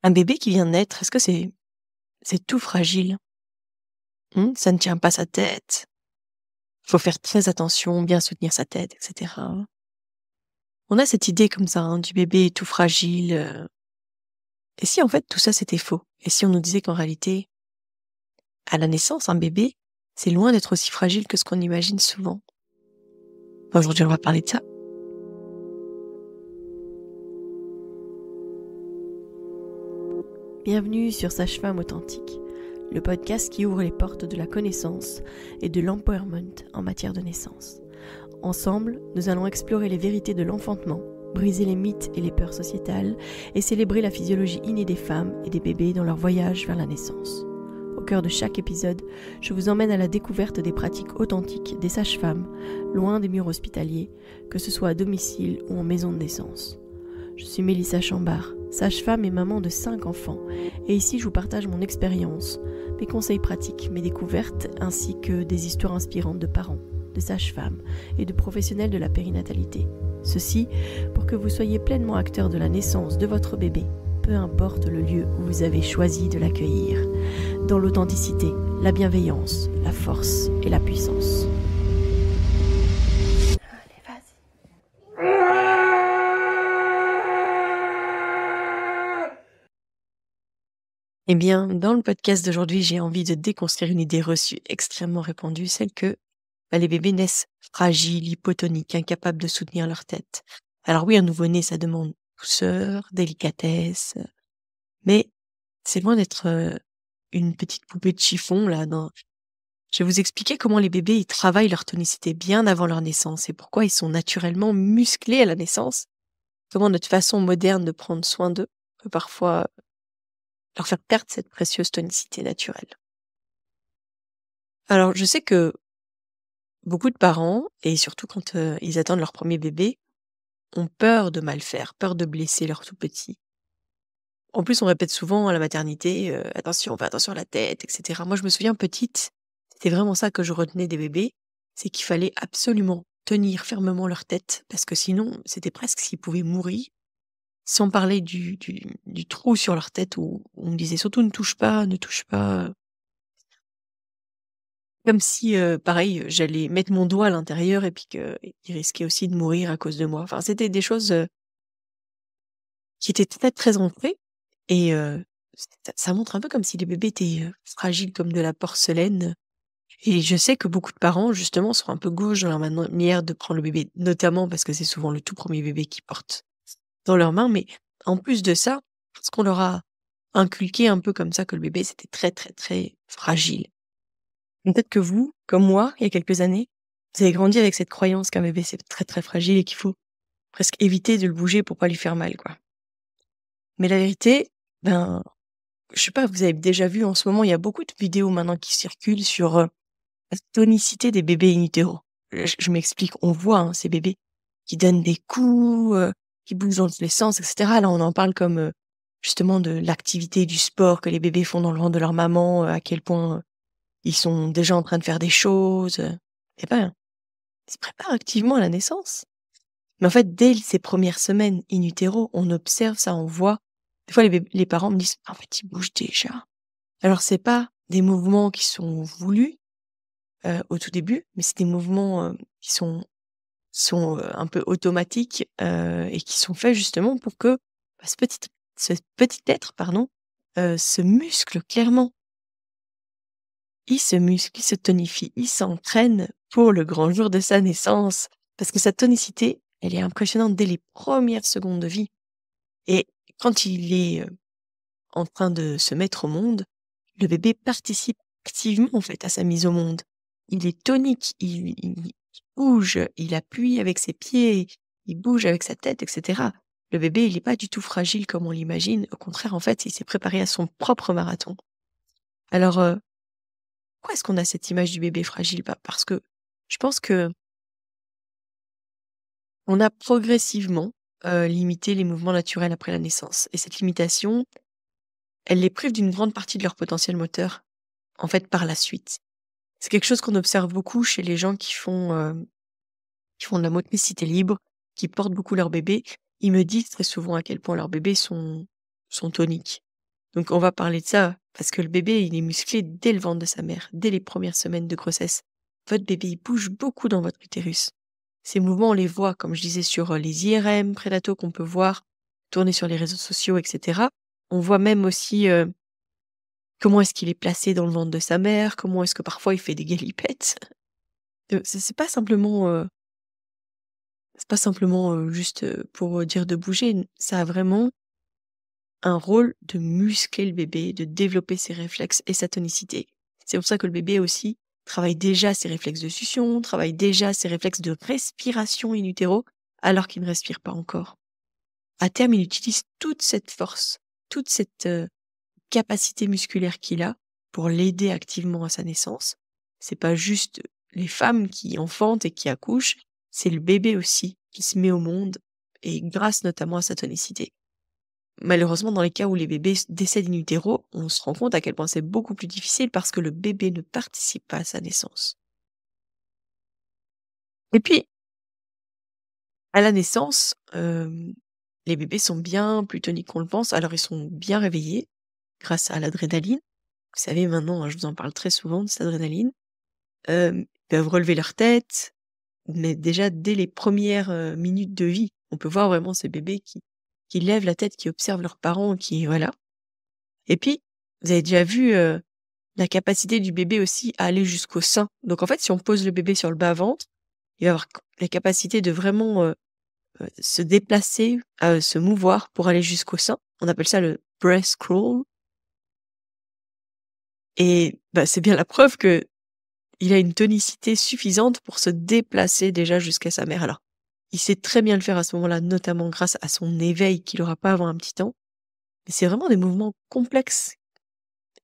Un bébé qui vient de naître, est-ce que c'est tout fragile? Ça ne tient pas sa tête, faut faire très attention, bien soutenir sa tête et cetera. On a cette idée comme ça, du bébé tout fragile, et si en fait tout ça c'était faux? Et si on nous disait qu'en réalité, à la naissance, un bébé, c'est loin d'être aussi fragile que ce qu'on imagine souvent? Aujourd'hui, on va parler de ça. Bienvenue sur Sage-Femme Authentique, le podcast qui ouvre les portes de la connaissance et de l'empowerment en matière de naissance. Ensemble, nous allons explorer les vérités de l'enfantement, briser les mythes et les peurs sociétales et célébrer la physiologie innée des femmes et des bébés dans leur voyage vers la naissance. Au cœur de chaque épisode, je vous emmène à la découverte des pratiques authentiques des sages-femmes, loin des murs hospitaliers, que ce soit à domicile ou en maison de naissance. Je suis Mélissa Chambard, sage-femme et maman de 5 enfants, et ici je vous partage mon expérience, mes conseils pratiques, mes découvertes, ainsi que des histoires inspirantes de parents, de sages-femmes et de professionnels de la périnatalité. Ceci pour que vous soyez pleinement acteur de la naissance de votre bébé, peu importe le lieu où vous avez choisi de l'accueillir, dans l'authenticité, la bienveillance, la force et la puissance. Allez, vas-y. Eh bien, dans le podcast d'aujourd'hui, j'ai envie de déconstruire une idée reçue extrêmement répandue, celle que les bébés naissent fragiles, hypotoniques, incapables de soutenir leur tête. Alors oui, un nouveau-né, ça demande douceur, délicatesse, mais c'est loin d'être une petite poupée de chiffon là. Je vais vous expliquer comment les bébés ils travaillent leur tonicité bien avant leur naissance et pourquoi ils sont naturellement musclés à la naissance. Comment notre façon moderne de prendre soin d'eux peut parfois leur faire perdre cette précieuse tonicité naturelle. Alors, je sais que beaucoup de parents, et surtout quand ils attendent leur premier bébé, ont peur de mal faire, peur de blesser leur tout petit. En plus, on répète souvent à la maternité, attention, fais attention à la tête, etc. Moi, je me souviens petite, c'était vraiment ça que je retenais des bébés, c'est qu'il fallait absolument tenir fermement leur tête, parce que sinon, c'était presque s'ils pouvaient mourir. Sans parler du trou sur leur tête où on me disait surtout ne touche pas. Comme si, pareil, j'allais mettre mon doigt à l'intérieur et puis qu'ils risquaient aussi de mourir à cause de moi. Enfin, c'était des choses, qui étaient très, très ancrées et ça montre un peu comme si les bébés étaient, fragiles comme de la porcelaine et je sais que beaucoup de parents, justement, sont un peu gauches dans leur manière de prendre le bébé, notamment parce que c'est souvent le tout premier bébé qu'ils portent dans leurs mains, mais en plus de ça, parce qu'on leur a inculqué un peu comme ça que le bébé, c'était très, très, très fragile. Peut-être que vous, comme moi, il y a quelques années, vous avez grandi avec cette croyance qu'un bébé, c'est très, très fragile et qu'il faut presque éviter de le bouger pour pas lui faire mal, quoi. Mais la vérité, je sais pas, vous avez déjà vu en ce moment, il y a beaucoup de vidéos maintenant qui circulent sur, la tonicité des bébés in utero. Je m'explique, on voit, ces bébés qui donnent des coups, qui bougent dans tous les sens et cetera. Là, on en parle comme, justement de l'activité, du sport que les bébés font dans le ventre de leur maman, à quel point, ils sont déjà en train de faire des choses, eh ben, ils se préparent activement à la naissance. Mais en fait, dès ces premières semaines in utero, on observe ça, on voit. Des fois, les parents me disent: «En fait, ils bougent déjà». Alors c'est pas des mouvements qui sont voulus, au tout début, mais c'est des mouvements, qui sont un peu automatiques, et qui sont faits justement pour que, ce petit être, pardon, se muscle clairement. Il se muscle, il se tonifie, il s'entraîne pour le grand jour de sa naissance. Parce que sa tonicité, elle est impressionnante dès les premières secondes de vie. Et quand il est en train de se mettre au monde, le bébé participe activement en fait à sa mise au monde. Il est tonique, il bouge, il appuie avec ses pieds, il bouge avec sa tête, etc. Le bébé, il n'est pas du tout fragile comme on l'imagine. Au contraire, en fait, il s'est préparé à son propre marathon. Alors, pourquoi est-ce qu'on a cette image du bébé fragile? Bah, parce que je pense que on a progressivement, limité les mouvements naturels après la naissance et cette limitation, elle les prive d'une grande partie de leur potentiel moteur, en fait, par la suite. C'est quelque chose qu'on observe beaucoup chez les gens qui font de la motricité libre, qui portent beaucoup leur bébé. Ils me disent très souvent à quel point leurs bébés sont toniques. Donc on va parler de ça parce que le bébé, il est musclé dès le ventre de sa mère, dès les premières semaines de grossesse. Votre bébé, il bouge beaucoup dans votre utérus. Ces mouvements, on les voit, comme je disais, sur les IRM prénataux qu'on peut voir, tourner sur les réseaux sociaux, etc. On voit même aussi comment est-ce qu'il est placé dans le ventre de sa mère, comment est-ce que parfois il fait des galipettes. C'est pas simplement, juste pour dire de bouger. Ça a vraiment un rôle de muscler le bébé, de développer ses réflexes et sa tonicité. C'est pour ça que le bébé aussi travaille déjà ses réflexes de succion, travaille déjà ses réflexes de respiration in utero, alors qu'il ne respire pas encore. À terme, il utilise toute cette force, toute cette capacité musculaire qu'il a pour l'aider activement à sa naissance. C'est pas juste les femmes qui enfantent et qui accouchent, c'est le bébé aussi qui se met au monde et grâce notamment à sa tonicité. Malheureusement, dans les cas où les bébés décèdent in utero, on se rend compte à quel point c'est beaucoup plus difficile parce que le bébé ne participe pas à sa naissance. Et puis, à la naissance, les bébés sont bien plus toniques qu'on le pense. Alors, ils sont bien réveillés grâce à l'adrénaline. Vous savez, maintenant, je vous en parle très souvent de cette adrénaline. Ils peuvent relever leur tête, mais déjà dès les premières minutes de vie, on peut voir vraiment ces bébés qui lèvent la tête, qui observent leurs parents, qui voilà. Et puis, vous avez déjà vu la capacité du bébé aussi à aller jusqu'au sein. Donc en fait, si on pose le bébé sur le bas-ventre, il va avoir la capacité de vraiment se déplacer, se mouvoir pour aller jusqu'au sein. On appelle ça le breast crawl. Et c'est bien la preuve que il a une tonicité suffisante pour se déplacer déjà jusqu'à sa mère. Alors, il sait très bien le faire à ce moment-là, notamment grâce à son éveil qu'il n'aura pas avant un petit temps. Mais c'est vraiment des mouvements complexes.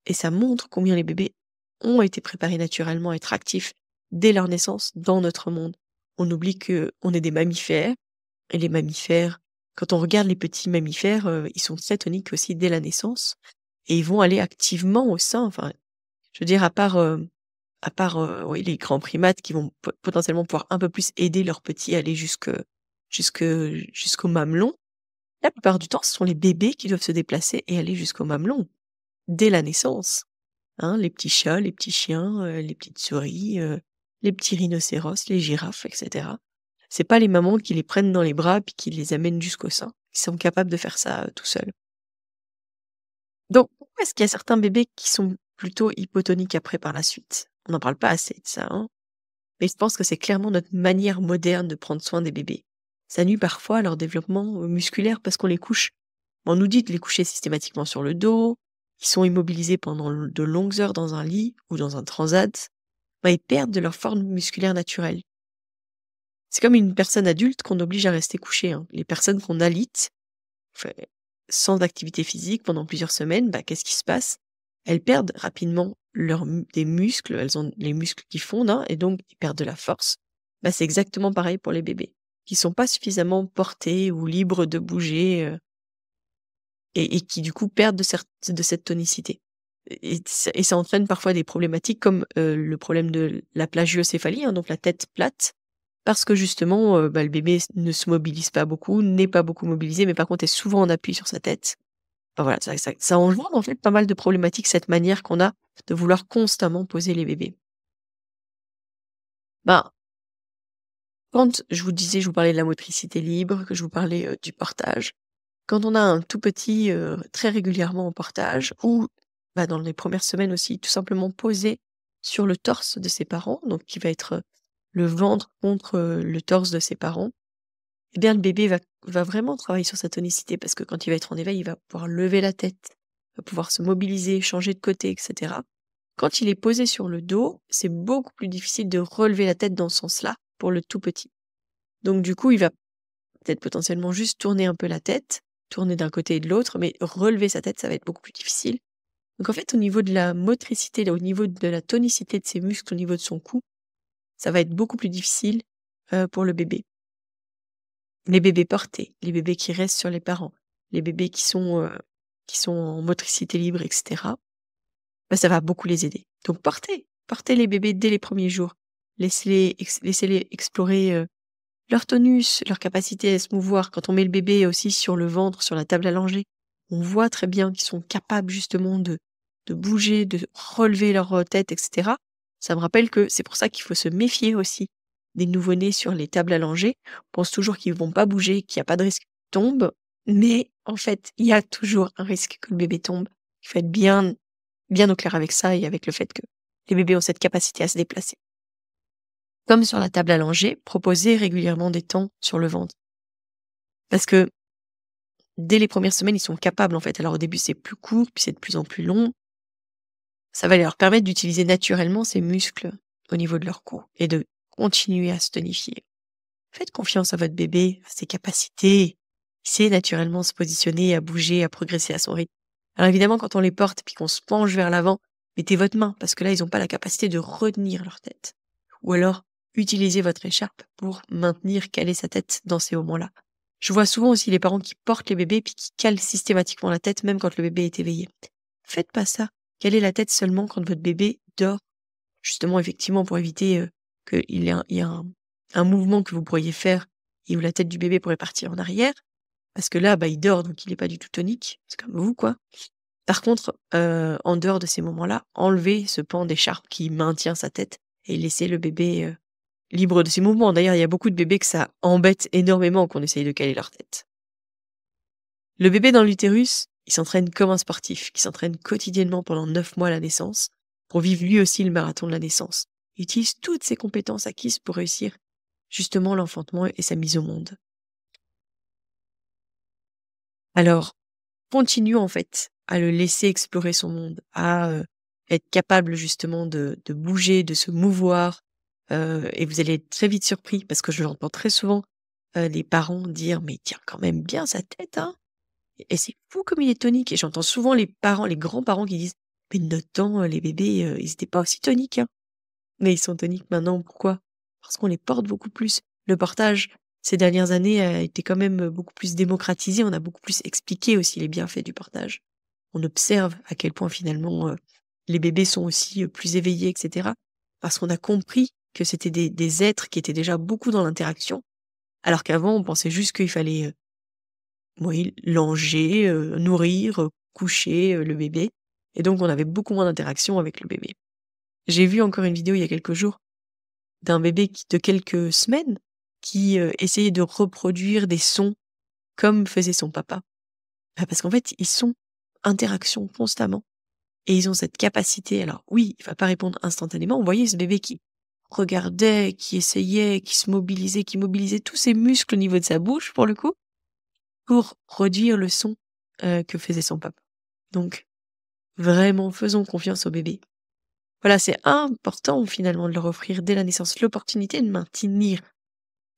Et ça montre combien les bébés ont été préparés naturellement à être actifs dès leur naissance dans notre monde. On oublie qu'on est des mammifères. Et les mammifères, quand on regarde les petits mammifères, ils sont très toniques aussi dès la naissance. Et ils vont aller activement au sein. Enfin, je veux dire, à part oui, les grands primates qui vont potentiellement pouvoir un peu plus aider leurs petits à aller jusqu'au mamelon, la plupart du temps, ce sont les bébés qui doivent se déplacer et aller jusqu'au mamelon, dès la naissance. Hein, les petits chats, les petits chiens, les petites souris, les petits rhinocéros, les girafes, etc. C'est pas les mamans qui les prennent dans les bras puis qui les amènent jusqu'au sein. Ils sont capables de faire ça tout seuls. Donc, pourquoi est-ce qu'il y a certains bébés qui sont plutôt hypotoniques après par la suite? On n'en parle pas assez de ça, hein. Mais je pense que c'est clairement notre manière moderne de prendre soin des bébés. Ça nuit parfois à leur développement musculaire parce qu'on les couche. On nous dit de les coucher systématiquement sur le dos, ils sont immobilisés pendant de longues heures dans un lit ou dans un transat. Ils perdent de leur forme musculaire naturelle. C'est comme une personne adulte qu'on oblige à rester couché, hein. Les personnes qu'on alite, sans activité physique pendant plusieurs semaines, qu'est-ce qui se passe? Elles perdent rapidement des muscles, elles ont les muscles qui fondent, hein, et donc ils perdent de la force. C'est exactement pareil pour les bébés, qui sont pas suffisamment portés ou libres de bouger, et qui du coup perdent de cette tonicité. Et ça entraîne parfois des problématiques comme le problème de la plagiocéphalie, hein, donc la tête plate, parce que justement, le bébé ne se mobilise pas beaucoup, n'est pas beaucoup mobilisé, mais par contre est souvent en appui sur sa tête. Voilà, ça engendre en fait pas mal de problématiques, cette manière qu'on a de vouloir constamment poser les bébés. Quand je vous parlais de la motricité libre, que je vous parlais du portage, quand on a un tout petit très régulièrement en portage, ou dans les premières semaines aussi, tout simplement posé sur le torse de ses parents, donc qui va être le ventre contre le torse de ses parents, eh bien le bébé va vraiment travailler sur sa tonicité parce que quand il va être en éveil, il va pouvoir lever la tête, va pouvoir se mobiliser, changer de côté, etc. Quand il est posé sur le dos, c'est beaucoup plus difficile de relever la tête dans ce sens-là pour le tout petit. Donc du coup, il va peut-être potentiellement juste tourner un peu la tête, tourner d'un côté et de l'autre, mais relever sa tête, ça va être beaucoup plus difficile. Donc en fait, au niveau de la motricité, au niveau de la tonicité de ses muscles, au niveau de son cou, ça va être beaucoup plus difficile pour le bébé. Les bébés portés, les bébés qui restent sur les parents, les bébés qui sont en motricité libre, etc., ça va beaucoup les aider. Donc portez les bébés dès les premiers jours. Laissez-les explorer leur tonus, leur capacité à se mouvoir. Quand on met le bébé aussi sur le ventre, sur la table allongée, on voit très bien qu'ils sont capables justement de bouger, de relever leur tête, etc. Ça me rappelle que c'est pour ça qu'il faut se méfier aussi des nouveau-nés sur les tables allongées. On pense toujours qu'ils vont pas bouger, qu'il y a pas de risque qu'ils tombent, mais en fait, il y a toujours un risque que le bébé tombe. Il faut être bien au clair avec ça et avec le fait que les bébés ont cette capacité à se déplacer. Comme sur la table allongée, proposez régulièrement des temps sur le ventre. Parce que dès les premières semaines, ils sont capables en fait. Alors au début, c'est plus court, puis c'est de plus en plus long. Ça va leur permettre d'utiliser naturellement ces muscles au niveau de leur cou et de continuer à se tonifier. Faites confiance à votre bébé, à ses capacités. Il sait naturellement se positionner, à bouger, à progresser à son rythme. Alors évidemment, quand on les porte puis qu'on se penche vers l'avant, mettez votre main parce que là, ils n'ont pas la capacité de retenir leur tête. Ou alors, utilisez votre écharpe pour maintenir, caler sa tête dans ces moments-là. Je vois souvent aussi les parents qui portent les bébés puis qui calent systématiquement la tête même quand le bébé est éveillé. Faites pas ça. Calez la tête seulement quand votre bébé dort. Justement, effectivement, pour éviter qu'il y ait un mouvement que vous pourriez faire et où la tête du bébé pourrait partir en arrière. Parce que là, il dort, donc il n'est pas du tout tonique. C'est comme vous, quoi. Par contre, en dehors de ces moments-là, enlevez ce pan d'écharpe qui maintient sa tête et laissez le bébé libre de ses mouvements. D'ailleurs, il y a beaucoup de bébés que ça embête énormément qu'on essaye de caler leur tête. Le bébé dans l'utérus, il s'entraîne comme un sportif, qui s'entraîne quotidiennement pendant 9 mois à la naissance, pour vivre lui aussi le marathon de la naissance. Il utilise toutes ses compétences acquises pour réussir justement l'enfantement et sa mise au monde. Alors, continue en fait à le laisser explorer son monde, à être capable justement de bouger, de se mouvoir, et vous allez être très vite surpris, parce que je l'entends très souvent, les parents dire « mais il tient quand même bien sa tête, hein !» Et c'est fou comme il est tonique. Et j'entends souvent les parents, les grands-parents qui disent « mais de notre temps, les bébés, ils étaient pas aussi toniques, hein !» Mais ils sont toniques maintenant, pourquoi? Parce qu'on les porte beaucoup plus. Le portage, ces dernières années, a été quand même beaucoup plus démocratisé. On a beaucoup plus expliqué aussi les bienfaits du portage. On observe à quel point finalement les bébés sont aussi plus éveillés, etc. Parce qu'on a compris que c'était des êtres qui étaient déjà beaucoup dans l'interaction, alors qu'avant, on pensait juste qu'il fallait langer, nourrir, coucher le bébé. Et donc, on avait beaucoup moins d'interaction avec le bébé. J'ai vu encore une vidéo il y a quelques jours d'un bébé de quelques semaines qui essayait de reproduire des sons comme faisait son papa. Parce qu'en fait, ils sont interaction constamment. Et ils ont cette capacité. Alors oui, il va pas répondre instantanément. Vous voyez ce bébé qui regardait, qui essayait, qui se mobilisait, qui mobilisait tous ses muscles au niveau de sa bouche, pour le coup, pour produire le son que faisait son papa. Donc, vraiment, faisons confiance au bébé. Voilà, c'est important finalement de leur offrir dès la naissance l'opportunité de maintenir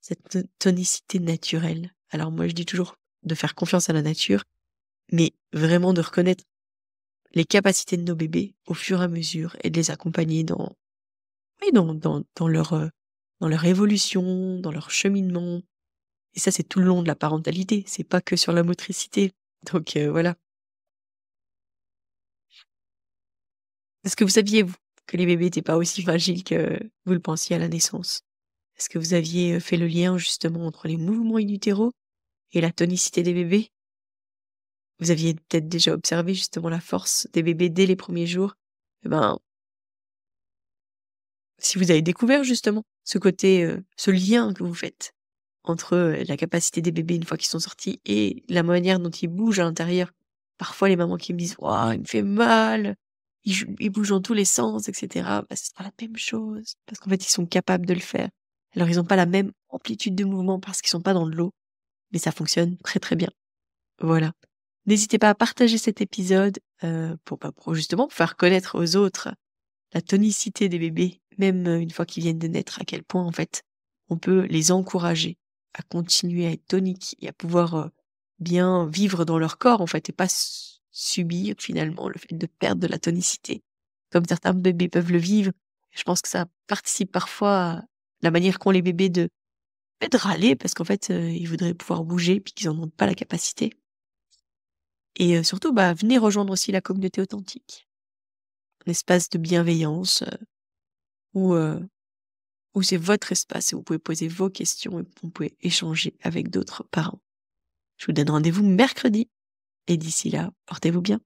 cette tonicité naturelle. Alors moi, je dis toujours de faire confiance à la nature, mais vraiment de reconnaître les capacités de nos bébés au fur et à mesure et de les accompagner dans leur évolution, dans leur cheminement. Et ça, c'est tout le long de la parentalité, c'est pas que sur la motricité. Donc voilà. Est-ce que vous saviez, vous, que les bébés n'étaient pas aussi fragiles que vous le pensiez à la naissance? Est-ce que vous aviez fait le lien justement entre les mouvements in-utero et la tonicité des bébés? Vous aviez peut-être déjà observé justement la force des bébés dès les premiers jours. Eh ben, si vous avez découvert justement ce côté, ce lien que vous faites entre la capacité des bébés une fois qu'ils sont sortis et la manière dont ils bougent à l'intérieur. Parfois, les mamans qui me disent «Waouh, il me fait mal, il bouge dans tous les sens, etc.» Ce sera la même chose parce qu'en fait, ils sont capables de le faire. Alors, ils n'ont pas la même amplitude de mouvement parce qu'ils sont pas dans de l'eau, mais ça fonctionne très, très bien. Voilà. N'hésitez pas à partager cet épisode pour justement faire connaître aux autres la tonicité des bébés, même une fois qu'ils viennent de naître, à quel point en fait on peut les encourager à continuer à être toniques et à pouvoir bien vivre dans leur corps en fait et pas subir finalement le fait de perdre de la tonicité comme certains bébés peuvent le vivre. Je pense que ça participe parfois à la manière qu'ont les bébés de râler parce qu'en fait ils voudraient pouvoir bouger puis qu'ils en ont pas la capacité. Et surtout, venez rejoindre aussi la communauté authentique. Un espace de bienveillance où c'est votre espace et vous pouvez poser vos questions et vous pouvez échanger avec d'autres parents. Je vous donne rendez-vous mercredi Et d'ici là, portez-vous bien.